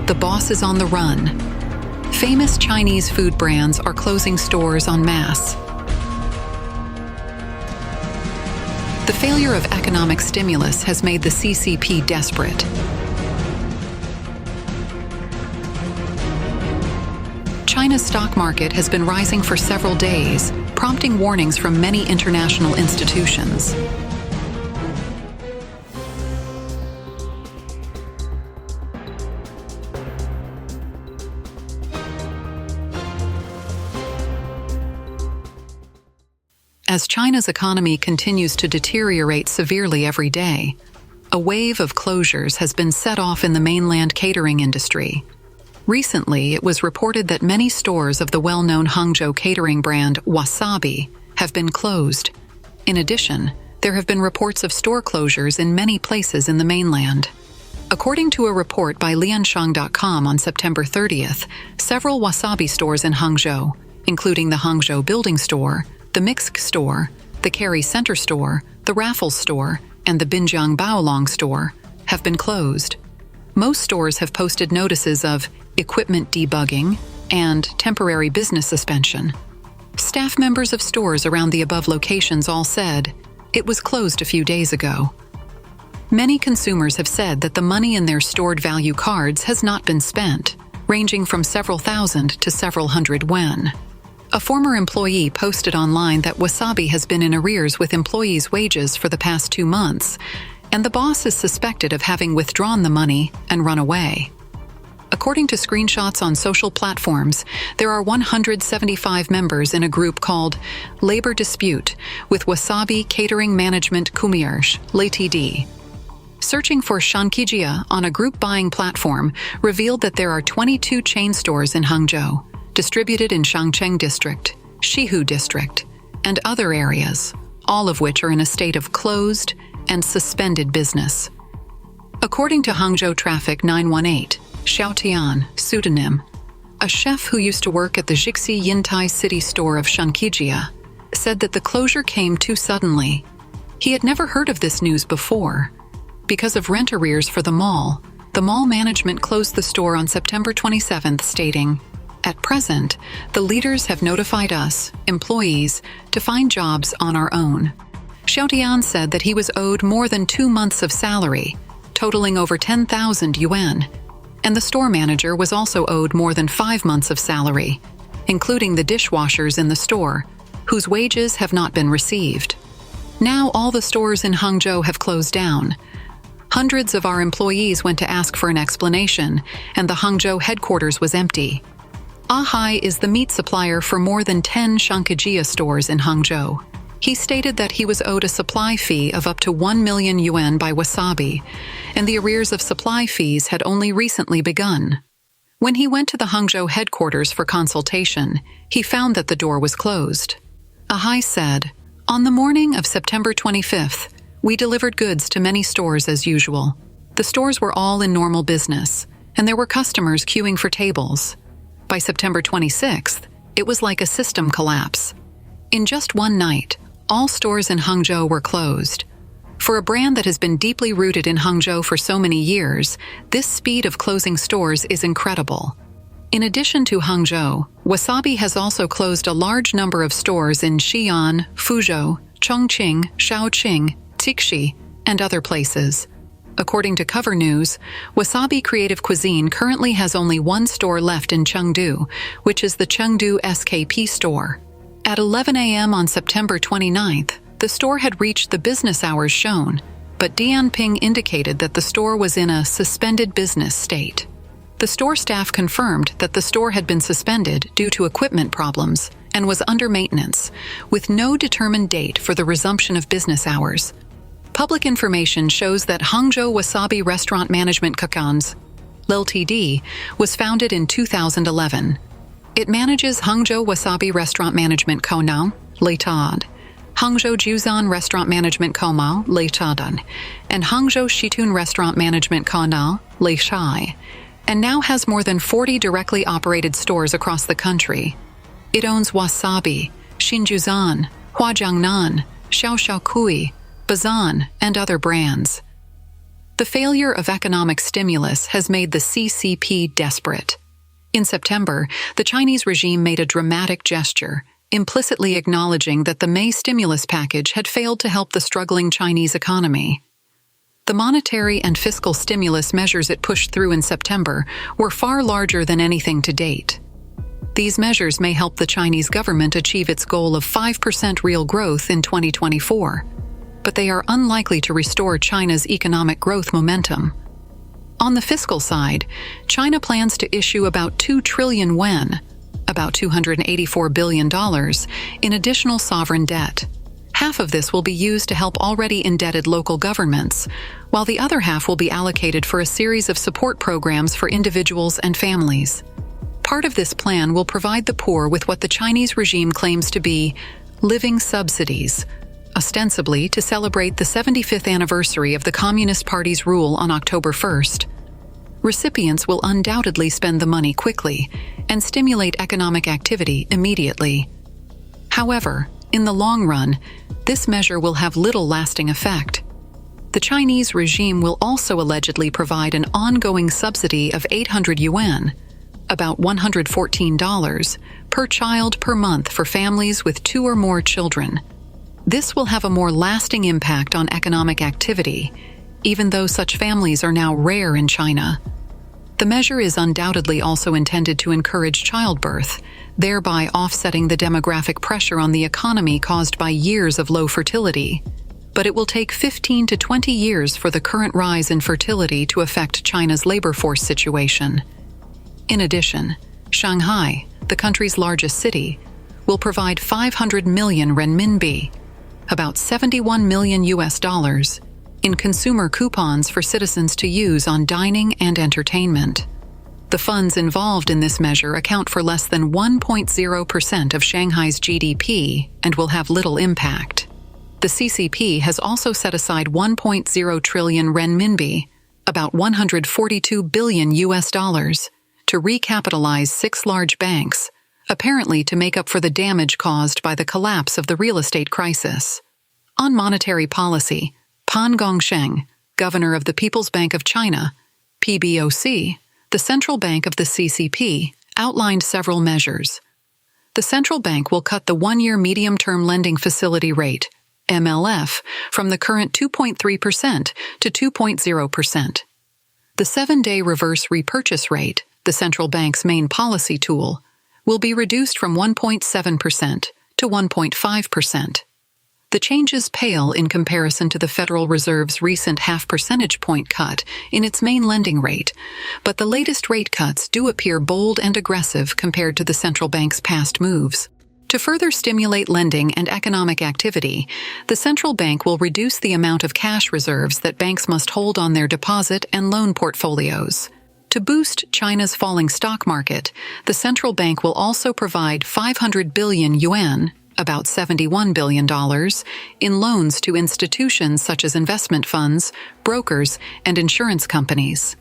The boss is on the run. Famous Chinese food brands are closing stores en masse. The failure of economic stimulus has made the CCP desperate. China's stock market has been rising for several days, prompting warnings from many international institutions. As China's economy continues to deteriorate severely every day, a wave of closures has been set off in the mainland catering industry. Recently, it was reported that many stores of the well-known Hangzhou catering brand Wasabi have been closed. In addition, there have been reports of store closures in many places in the mainland. According to a report by Lianshang.com on September 30th, several Wasabi stores in Hangzhou, including the Hangzhou Building Store, the Mixc Store, the Kerry Center Store, the Raffles Store, and the Binjiang Baolong Store, have been closed. Most stores have posted notices of equipment debugging and temporary business suspension. Staff members of stores around the above locations all said it was closed a few days ago. Many consumers have said that the money in their stored value cards has not been spent, ranging from several thousand to several hundred yuan. A former employee posted online that Wasabi has been in arrears with employees' wages for the past 2 months, and the boss is suspected of having withdrawn the money and run away. According to screenshots on social platforms, there are 175 members in a group called Labor Dispute with Wasabi Catering Management Commerce Ltd. Searching for Shanqijia on a group buying platform revealed that there are 22 chain stores in Hangzhou, distributed in Shangcheng District, Shihu District, and other areas, all of which are in a state of closed and suspended business. According to Hangzhou Traffic 918, Xi'an, pseudonym, a chef who used to work at the Jixi Yintai City store of Shanqijia, said that the closure came too suddenly. He had never heard of this news before. Because of rent arrears for the mall management closed the store on September 27th, stating, "At present, the leaders have notified us, employees, to find jobs on our own." Xi'an said that he was owed more than 2 months of salary, totaling over 10,000 yuan, and the store manager was also owed more than 5 months of salary, including the dishwashers in the store, whose wages have not been received. Now all the stores in Hangzhou have closed down. Hundreds of our employees went to ask for an explanation, and the Hangzhou headquarters was empty. Ahai is the meat supplier for more than 10 Shanqijia stores in Hangzhou. He stated that he was owed a supply fee of up to 1 million yuan by Wasabi, and the arrears of supply fees had only recently begun. When he went to the Hangzhou headquarters for consultation, he found that the door was closed. Ahai said, "On the morning of September 25th, we delivered goods to many stores as usual. The stores were all in normal business, and there were customers queuing for tables. By September 26th, it was like a system collapse. In just one night, all stores in Hangzhou were closed. For a brand that has been deeply rooted in Hangzhou for so many years, this speed of closing stores is incredible." In addition to Hangzhou, Wasabi has also closed a large number of stores in Xi'an, Fuzhou, Chongqing, Shaoqing, Tixi, and other places. According to Cover News, Wasabi Creative Cuisine currently has only one store left in Chengdu, which is the Chengdu SKP store. At 11 a.m. on September 29th, the store had reached the business hours shown, but Dianping indicated that the store was in a suspended business state. The store staff confirmed that the store had been suspended due to equipment problems and was under maintenance, with no determined date for the resumption of business hours. Public information shows that Hangzhou Wasabi Restaurant Management Kakans Ltd. was founded in 2011. It manages Hangzhou Wasabi Restaurant Management Konao Ltd., Hangzhou Juzan Restaurant Management Komao Ltd., and Hangzhou Shitun Restaurant Management Konao Ltd., and now has more than 40 directly operated stores across the country. It owns Wasabi, Xinjuzan, Huajiangnan, Xiaoxiaokui, Bazan, and other brands. The failure of economic stimulus has made the CCP desperate. In September, the Chinese regime made a dramatic gesture, implicitly acknowledging that the May stimulus package had failed to help the struggling Chinese economy. The monetary and fiscal stimulus measures it pushed through in September were far larger than anything to date. These measures may help the Chinese government achieve its goal of 5% real growth in 2024, but they are unlikely to restore China's economic growth momentum. On the fiscal side, China plans to issue about 2 trillion yuan, about $284 billion, in additional sovereign debt. Half of this will be used to help already indebted local governments, while the other half will be allocated for a series of support programs for individuals and families. Part of this plan will provide the poor with what the Chinese regime claims to be living subsidies, ostensibly to celebrate the 75th anniversary of the Communist Party's rule on October 1st. Recipients will undoubtedly spend the money quickly and stimulate economic activity immediately. However, in the long run, this measure will have little lasting effect. The Chinese regime will also allegedly provide an ongoing subsidy of 800 yuan, about $114, per child per month for families with 2 or more children. This will have a more lasting impact on economic activity, even though such families are now rare in China. The measure is undoubtedly also intended to encourage childbirth, thereby offsetting the demographic pressure on the economy caused by years of low fertility. But it will take 15 to 20 years for the current rise in fertility to affect China's labor force situation. In addition, Shanghai, the country's largest city, will provide 500 million renminbi, about $71 million in consumer coupons for citizens to use on dining and entertainment. The funds involved in this measure account for less than 1.0% of Shanghai's GDP and will have little impact. The CCP has also set aside 1.0 trillion renminbi, about $142 billion, to recapitalize 6 large banks, apparently to make up for the damage caused by the collapse of the real estate crisis. On monetary policy, Pan Gongsheng, governor of the People's Bank of China, PBOC, the central bank of the CCP, outlined several measures. The central bank will cut the 1-year medium-term lending facility rate, MLF, from the current 2.3% to 2.0%. The 7-day reverse repurchase rate, the central bank's main policy tool, will be reduced from 1.7% to 1.5%. The changes pale in comparison to the Federal Reserve's recent half percentage point cut in its main lending rate, but the latest rate cuts do appear bold and aggressive compared to the central bank's past moves. To further stimulate lending and economic activity, the central bank will reduce the amount of cash reserves that banks must hold on their deposit and loan portfolios. To boost China's falling stock market, the central bank will also provide 500 billion yuan, about $71 billion, in loans to institutions such as investment funds, brokers, and insurance companies.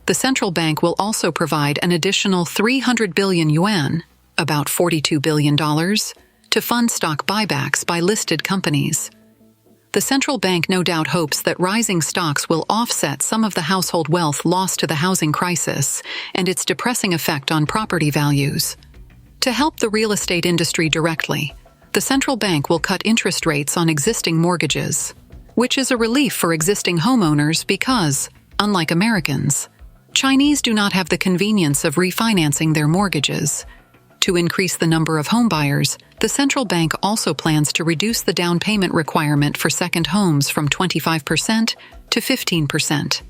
The central bank will also provide an additional 300 billion yuan, about $42 billion, to fund stock buybacks by listed companies. The central bank no doubt hopes that rising stocks will offset some of the household wealth lost to the housing crisis and its depressing effect on property values. To help the real estate industry directly, the central bank will cut interest rates on existing mortgages, which is a relief for existing homeowners because, unlike Americans, Chinese do not have the convenience of refinancing their mortgages. To increase the number of homebuyers, the central bank also plans to reduce the down payment requirement for second homes from 25% to 15%.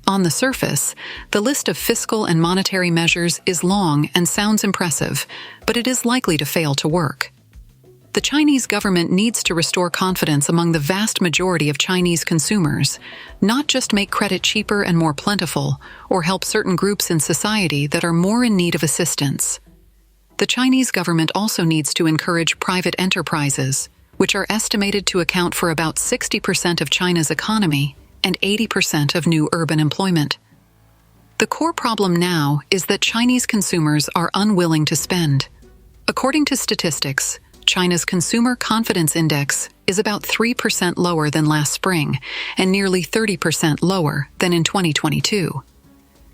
On the surface, the list of fiscal and monetary measures is long and sounds impressive, but it is likely to fail to work. The Chinese government needs to restore confidence among the vast majority of Chinese consumers, not just make credit cheaper and more plentiful, or help certain groups in society that are more in need of assistance. The Chinese government also needs to encourage private enterprises, which are estimated to account for about 60% of China's economy and 80% of new urban employment. The core problem now is that Chinese consumers are unwilling to spend. According to statistics, China's Consumer Confidence Index is about 3% lower than last spring and nearly 30% lower than in 2022.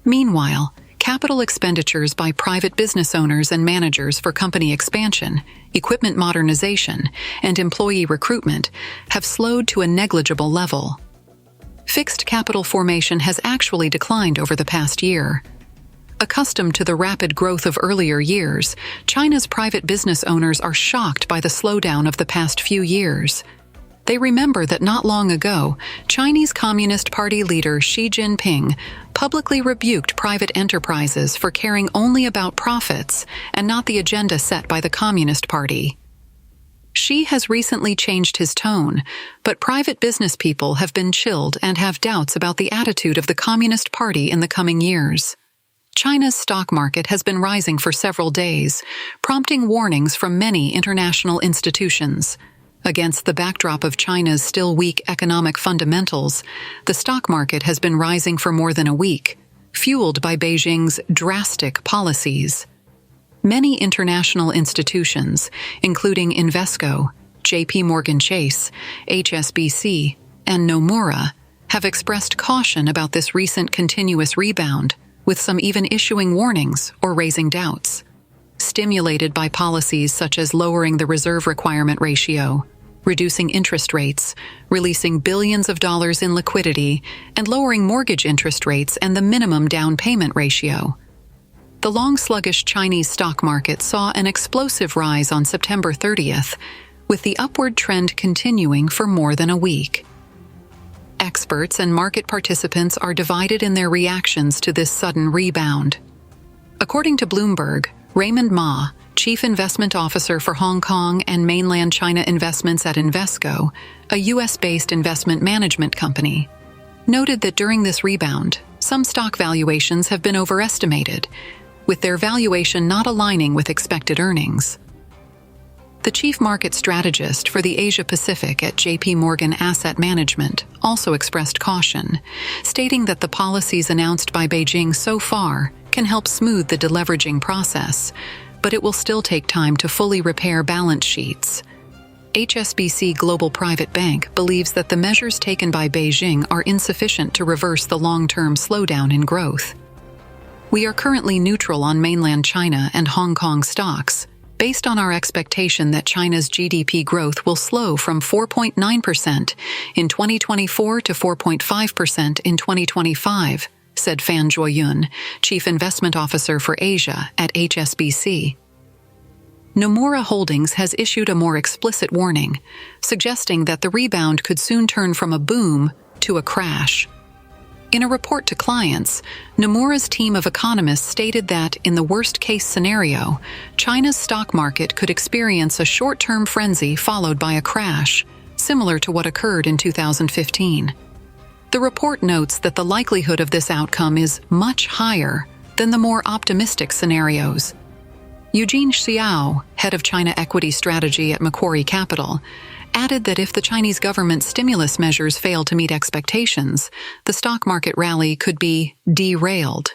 Meanwhile, capital expenditures by private business owners and managers for company expansion, equipment modernization, and employee recruitment have slowed to a negligible level. Fixed capital formation has actually declined over the past year. Accustomed to the rapid growth of earlier years, China's private business owners are shocked by the slowdown of the past few years. They remember that not long ago, Chinese Communist Party leader Xi Jinping publicly rebuked private enterprises for caring only about profits and not the agenda set by the Communist Party. Xi has recently changed his tone, but private business people have been chilled and have doubts about the attitude of the Communist Party in the coming years. China's stock market has been rising for several days, prompting warnings from many international institutions. Against the backdrop of China's still weak economic fundamentals, the stock market has been rising for more than a week, fueled by Beijing's drastic policies. Many international institutions, including Invesco, JP Chase, HSBC, and Nomura, have expressed caution about this recent continuous rebound, with some even issuing warnings or raising doubts. Stimulated by policies such as lowering the reserve requirement ratio, reducing interest rates, releasing billions of dollars in liquidity, and lowering mortgage interest rates and the minimum down payment ratio. The long sluggish Chinese stock market saw an explosive rise on September 30th, with the upward trend continuing for more than a week. Experts and market participants are divided in their reactions to this sudden rebound. According to Bloomberg, Raymond Ma, Chief Investment Officer for Hong Kong and Mainland China Investments at Invesco, a U.S.-based investment management company, noted that during this rebound, some stock valuations have been overestimated, with their valuation not aligning with expected earnings. The chief market strategist for the Asia-Pacific at JP Asset Management also expressed caution, stating that the policies announced by Beijing so far can help smooth the deleveraging process, but it will still take time to fully repair balance sheets. HSBC Global Private Bank believes that the measures taken by Beijing are insufficient to reverse the long-term slowdown in growth. We are currently neutral on mainland China and Hong Kong stocks, based on our expectation that China's GDP growth will slow from 4.9% in 2024 to 4.5% in 2025, said Fan Zhuoyun, Chief Investment Officer for Asia at HSBC. Nomura Holdings has issued a more explicit warning, suggesting that the rebound could soon turn from a boom to a crash. In a report to clients, Nomura's team of economists stated that, in the worst-case scenario, China's stock market could experience a short-term frenzy followed by a crash, similar to what occurred in 2015. The report notes that the likelihood of this outcome is much higher than the more optimistic scenarios. Eugene Xiao, head of China equity strategy at Macquarie Capital, added that if the Chinese government's stimulus measures fail to meet expectations, the stock market rally could be derailed.